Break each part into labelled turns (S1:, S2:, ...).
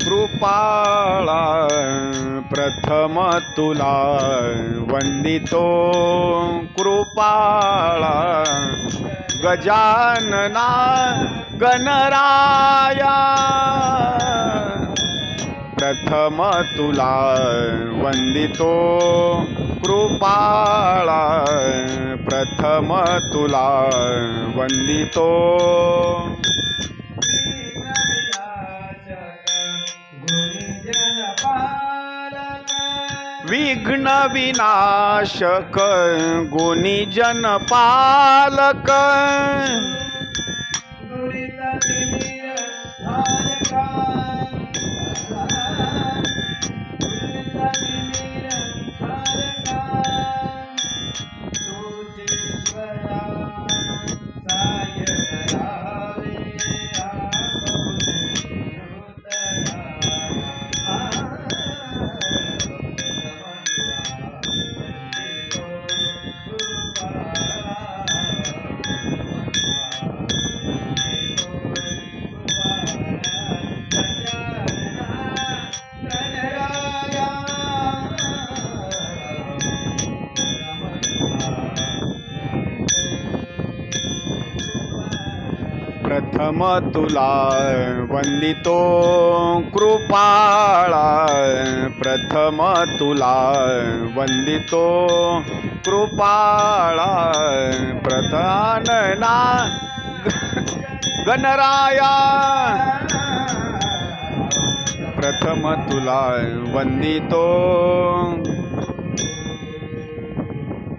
S1: कृपाळा प्रथम तुला वंदितो कृपाळा गजानना गणराया प्रथम तुला वंदितो कृपाळा प्रथम तुला वंदितो विघ्न विनाशक गुणीजन पालक प्रथम तुला वंदितो कृपाळा प्रथम तुला वंदितो कृपाळा प्रधानना गणराया प्रथम तुला वंदितो।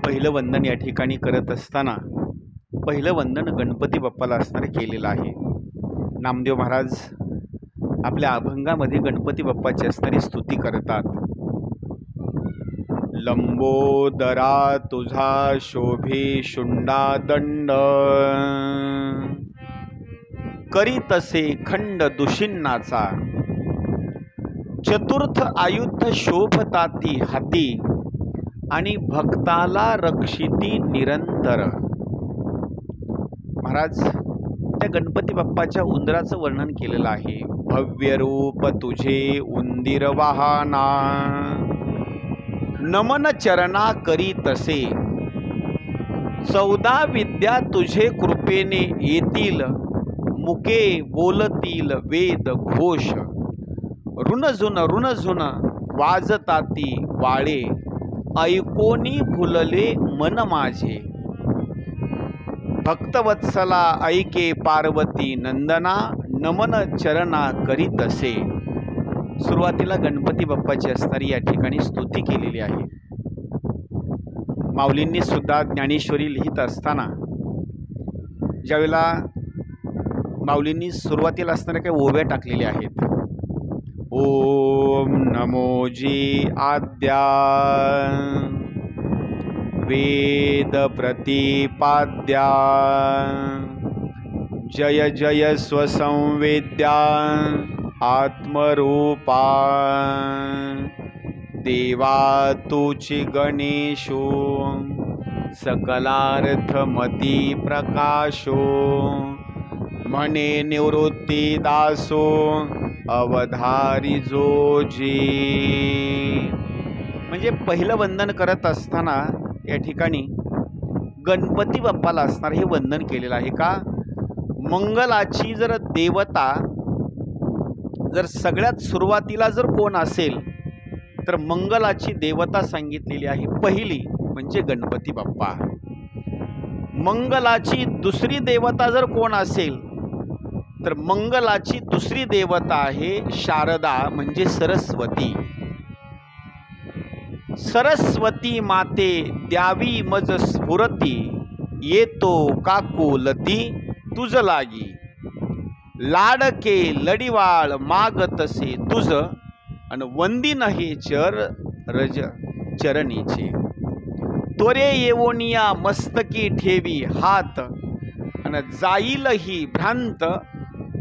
S1: पहिलं वंदन या ठिकाणी करत असताना पहिलं वंदन गणपती बाप्पाला असणारे केलेलं आहे। नामदेव महाराज आपल्या अभंगामध्ये गणपती बाप्पाची असणारी स्तुती करतात। लंबोदरा तुझा शोभे शुंडा दंड करी तसे खंड दुशिन्नाचा चतुर्थ आयुध शोभताती हाती आणि भक्ताला रक्षिती निरंतर। महाराज त्या गणपती बाप्पाच्या उंदराचं वर्णन केलेलं आहे। भव्य रूप तुझे उंदीर वाहना नमन चरणा करी तसे 14 विद्या तुझे कृपेने येतील मुके बोलतील वेद घोष ऋणझुन वाजताती वाळे ऐकोनी फुलले मन माझे भक्तवत्सला ऐके पार्वती नंदना नमन चरणा करी तसे। सुरुवातीला गणपती बाप्पाची असणारी या ठिकाणी स्तुती केलेली आहे। माऊलींनी सुद्धा ज्ञानेश्वरी लिहित असताना ज्यावेळेला माऊलींनी सुरुवातीला असणाऱ्या काही ओव्या टाकलेल्या आहेत। ओम नमोजी आद्या वेद प्रतिपाद्या जय जय स्वसंवेद्या आत्मरूपा देवा तुची गणेशो सकलार्थमती प्रकाशो मने निवृत्ती दासो अवधारी जोजी। म्हणजे पहिलं वंदन करत असताना या ठिकाणी गणपती बाप्पाला असणार हे वंदन केलेलं आहे। का मंगलाची जर देवता जर सगळ्यात सुरुवातीला जर कोण असेल तर मंगलाची देवता सांगितलेली आहे पहिली म्हणजे गणपती बाप्पा। मंगलाची दुसरी देवता जर कोण असेल तर मंगलाची दुसरी देवता आहे शारदा म्हणजे सरस्वती। सरस्वती माते द्यावी मज स्फुरती येतो काकुलती तुझ लागी लाडके लडिवाळ मागतसे तुझ अन वंदिन हे चर रज चरणीचे। त्वरे येवोनिया मस्तकी ठेवी हात आणि जाईल ही भ्रांत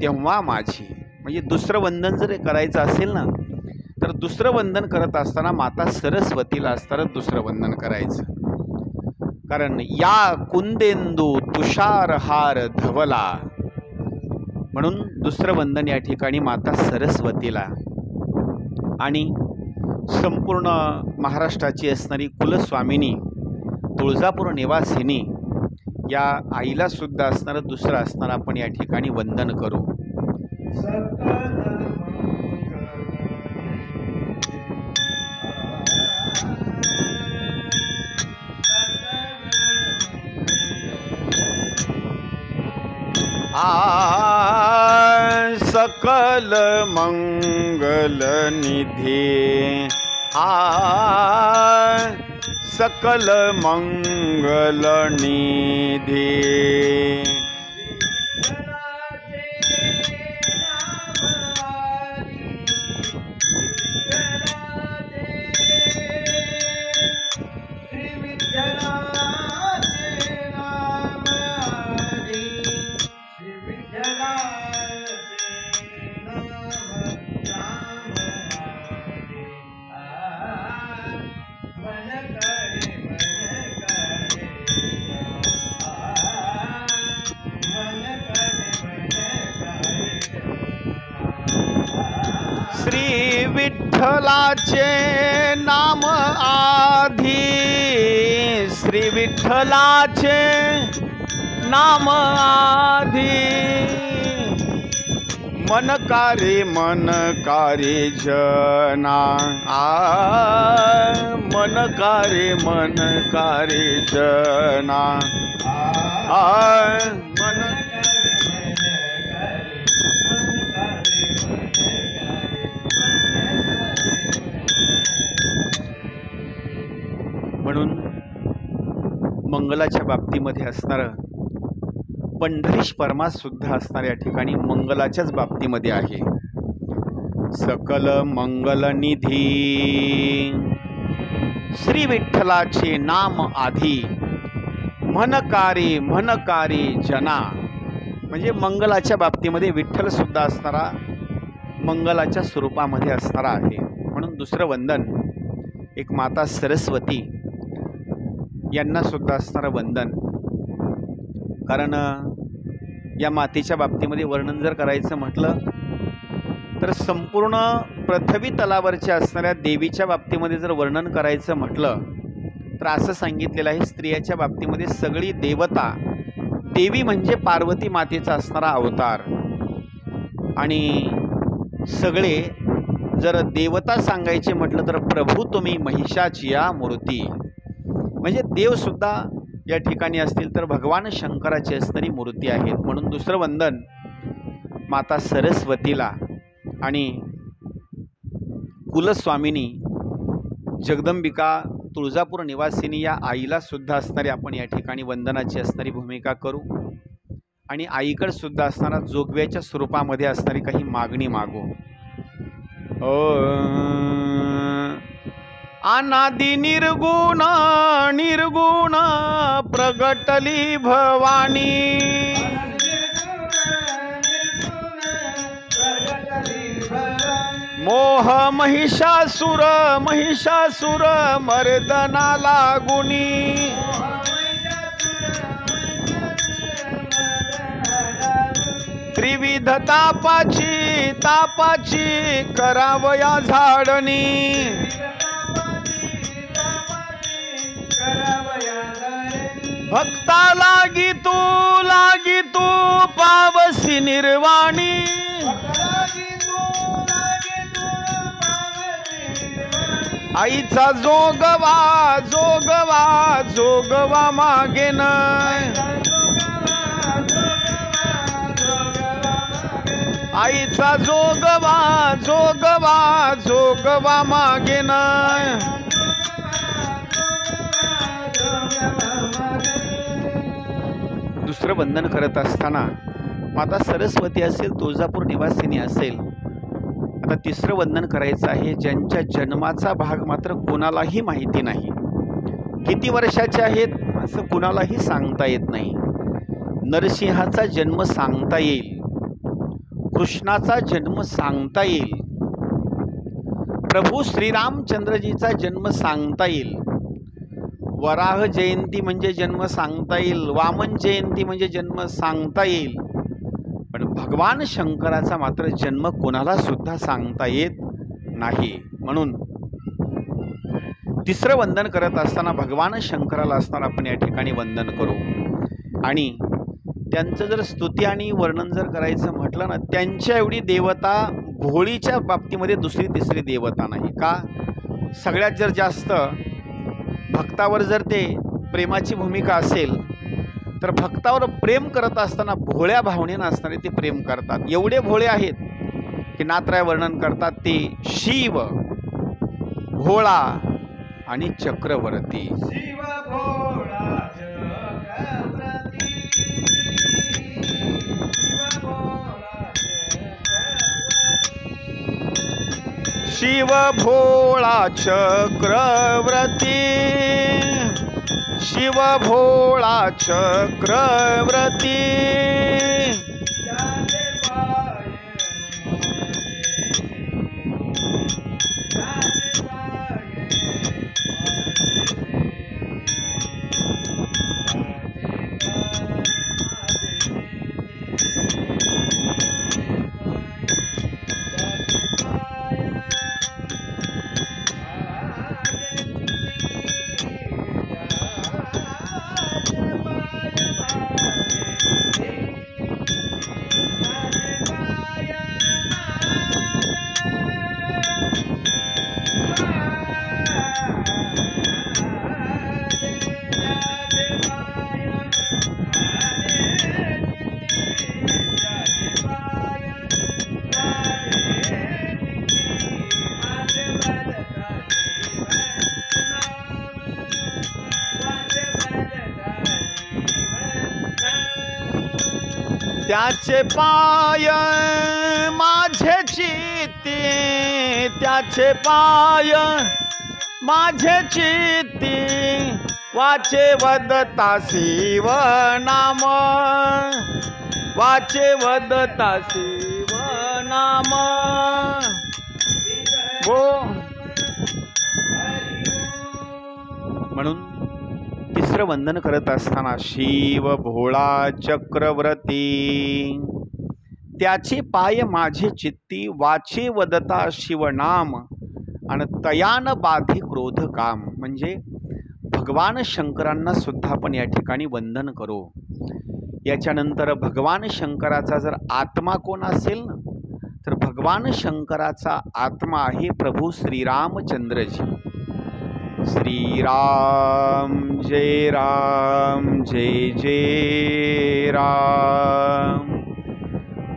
S1: तेव्हा माझी. म्हणजे दुसरं वंदन जर करायचं असेल ना, तर दुसरं वंदन करत असताना माता सरस्वतीला असताना दुसरं वंदन करायचं. कारण या कुंदेंदू तुषार हार धवला, म्हणून दुसरं वंदन या ठिकाणी माता सरस्वतीला. आणि संपूर्ण महाराष्ट्राची असणारी कुलस्वामिनी तुळजापूर निवासिनी या आईला सुद्धा असणारं दुसरं असणारं आपण या ठिकाणी वंदन करू. सकल मंगल निधी सकल मंगल निधी श्री विठ्ठलाचे नाम आधी, श्री विठ्ठलाचे नाम आधी, मनकारी मनकारी जना मनकारी मनकारी जना मन. म्हणून मंगलाच्या बाबतीमध्ये असणारं पंढरीश परमास सुद्धा असणाऱ्या या ठिकाणी मंगलाच्याच बाबतीमध्ये आहे. सकल मंगल निधी श्री विठ्ठलाचे नाम आधी, मनकारी मनकारी जना. म्हणजे मंगलाच्या बाबतीमध्ये विठ्ठल सुद्धा असणारा मंगलाच्या स्वरूपामध्ये असणारा आहे. म्हणून दुसरं वंदन एक माता सरस्वती यांना सुद्धा असणारं वंदन. कारण या मातेच्या बाबतीमध्ये वर्णन जर करायचं म्हटलं तर संपूर्ण पृथ्वी तलावरच्या असणाऱ्या देवीच्या बाबतीमध्ये जर वर्णन करायचं म्हटलं तर असं सांगितलेलं आहे, स्त्रियाच्या बाबतीमध्ये सगळी देवता, देवी म्हणजे पार्वती मातेचा असणारा अवतार. आणि सगळे जर देवता सांगायचे म्हटलं तर प्रभू तुम्ही महिषाची या मूर्ती. म्हणजे देवसुद्धा या ठिकाणी असतील तर भगवान शंकराची असणारी मूर्ती आहेत. म्हणून दुसरं वंदन माता सरस्वतीला आणि कुलस्वामिनी जगदंबिका तुळजापूर निवासिनी या आईला सुद्धा असणारी आपण या ठिकाणी वंदनाची असणारी भूमिका करू. आणि आईकडे सुद्धा असणारा जोगव्याच्या स्वरूपामध्ये असणारी काही मागणी मागू. अनादि निर्गुण निर्गुण प्रगटली भवानी, मोह महिषासुर महिषासुर मर्दना लागुनी, त्रिविध तापाची तापाची करावया झाडणी, भक्ता लागी तू पावसी निर्वाणी, आईचा जोगवा जोगवा जोगवा मागेन, आईचा जोगवा जोगवा जोगवा मागेन. दुसरं वंदन करत असताना माता सरस्वती असेल, तुळजापूर निवासिनी असेल. आता तिसरं वंदन करायचं आहे ज्यांच्या जन्माचा भाग मात्र कोणालाही माहिती नाही, किती वर्षाचे आहेत असं कुणालाही सांगता येत नाही. नरसिंहाचा जन्म सांगता येईल, कृष्णाचा जन्म सांगता येईल, प्रभू श्रीरामचंद्रजीचा जन्म सांगता येईल, वराह जयंती म्हणजे जन्म सांगता येईल, वामन जयंती म्हणजे जन्म सांगता येईल, पण भगवान शंकराचा मात्र जन्म कोणाला सुद्धा सांगता येत नाही. म्हणून तिसरं वंदन करत असताना भगवान शंकराला असताना आपण या ठिकाणी वंदन करू. आणि त्यांचं जर स्तुती आणि वर्णन जर करायचं म्हटलं ना, त्यांच्या एवढी देवता भोळीच्या बाबतीमध्ये दुसरी तिसरी देवता नाही. का? सगळ्यात जर जास्त भक्तावर जर ते प्रेमाची भूमिका असेल तर भक्तावर प्रेम करत असताना भोळ्या भावनेनं असणारे ते प्रेम करतात. एवढे भोळे आहेत की नाथराय वर्णन करतात ते शिव, भोळा आणि चक्रवर्ती.
S2: शिव भोळा चक्रवर्ती,
S1: शिव भोळा चक्रवर्ती, शिव भोळा चक्रवर्ती, त्याचे पाय माझे चित्ती, त्याचे पाय माझे चित्ती, वाचे वदता शिव नाम, वाचे वदता शिव नाम. म्हणून तिसरं वंदन करत असताना शिव भोळा चक्रवर्ती, त्याचे पाय माझे चित्ती, वाचे वदता शिवनाम, आणि तयान बाधी क्रोध काम. म्हणजे भगवान शंकरांना सुद्धा आपण या ठिकाणी वंदन करू. याच्यानंतर भगवान शंकराचा जर आत्मा कोण असेल ना, तर भगवान शंकराचा आत्मा आहे प्रभू श्रीरामचंद्रजी. श्रीराम जय राम जय जय राम.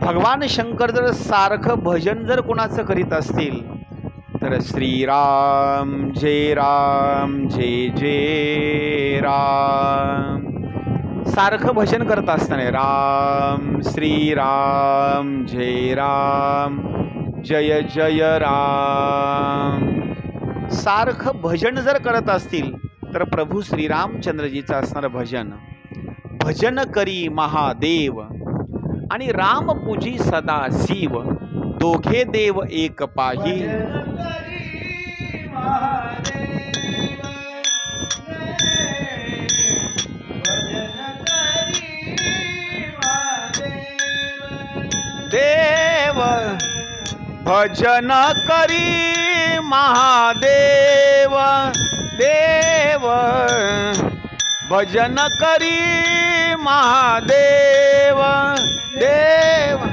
S1: भगवान शंकर जर सारखं भजन जर कोणाचं करीत असतील तर श्रीराम जय जय राम. सारखं भजन करत असताना राम श्रीराम जय राम जय जय राम. सारखं भजन जर करत असतील तर प्रभू श्रीरामचंद्रजीचं असणारं भजन, भजन करी महादेव आणि राम पूजी सदा शिव, दोघे देव एक पाही. देव भजन करी महादेव, देव भजन करी महादेव, देव